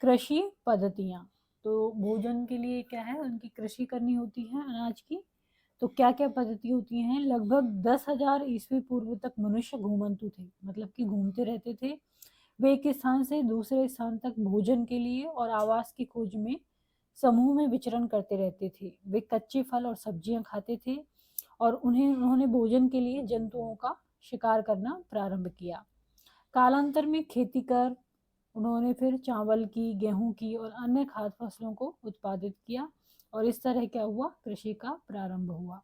कृषि पद्धतियाँ, तो भोजन के लिए क्या है, उनकी कृषि करनी होती है अनाज की। तो क्या-क्या पद्धति होती हैं, लगभग 10,000 ईस्वी पूर्व तक मनुष्य घूमंतु थे, मतलब कि घूमते रहते थे। वे एक स्थान से दूसरे स्थान तक भोजन के लिए और आवास की खोज में समूह में विचरण करते रहते थे। वे कच्चे फल और सब्जियाँ खाते थे और उन्होंने भोजन के लिए जंतुओं का शिकार करना प्रारंभ किया। कालांतर में खेती कर उन्होंने फिर चावल की, गेहूँ की और अन्य खाद्य फसलों को उत्पादित किया और इस तरह क्या हुआ, कृषि का प्रारंभ हुआ।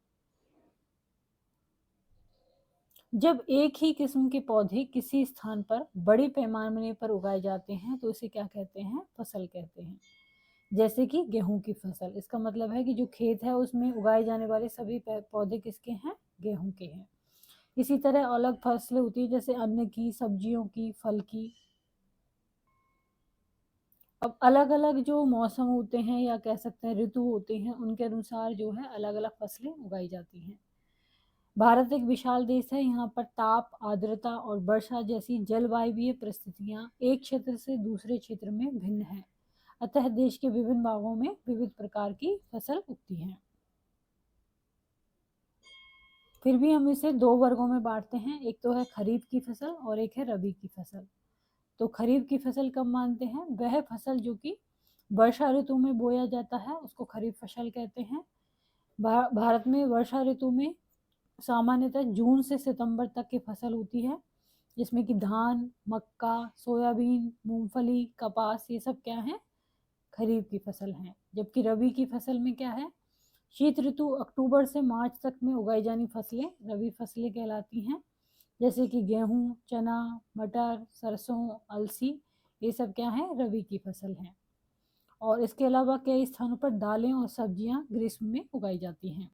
जब एक ही किस्म के पौधे किसी स्थान पर बड़े पैमाने पर उगाए जाते हैं तो इसे क्या कहते हैं, फसल कहते हैं। जैसे कि गेहूं की फसल, इसका मतलब है कि जो खेत है उसमें उगाए जाने वाले सभी पौधे किसके हैं, गेहूं के हैं। इसी तरह अलग फसलें होती है, जैसे अन्न की, सब्जियों की, फल की। अब अलग अलग जो मौसम होते हैं या कह सकते हैं ऋतु होते हैं, उनके अनुसार जो है अलग अलग फसलें उगाई जाती हैं। भारत एक विशाल देश है, यहाँ पर ताप, आर्द्रता और वर्षा जैसी जलवायु परिस्थितियां एक क्षेत्र से दूसरे क्षेत्र में भिन्न है। अतः देश के विभिन्न भागों में विविध प्रकार की फसल उगती हैं। फिर भी हम इसे दो वर्गों में बांटते हैं, एक तो है खरीफ की फसल और एक है रबी की फसल। तो खरीफ की फसल कब मानते हैं, वह फसल जो कि वर्षा ऋतु में बोया जाता है उसको खरीफ फसल कहते हैं। भारत में वर्षा ऋतु में सामान्यतः जून से सितंबर तक की फसल होती है, जिसमें कि धान, मक्का, सोयाबीन, मूंगफली, कपास, ये सब क्या है, खरीफ की फसल हैं। जबकि रबी की फसल में क्या है, शीत ऋतु अक्टूबर से मार्च तक में उगाई जानी फसलें रबी फसलें कहलाती हैं। जैसे कि गेहूं, चना, मटर, सरसों, अलसी, ये सब क्या है, रबी की फसल हैं। और इसके अलावा कई स्थानों पर दालें और सब्जियां ग्रीष्म में उगाई जाती हैं।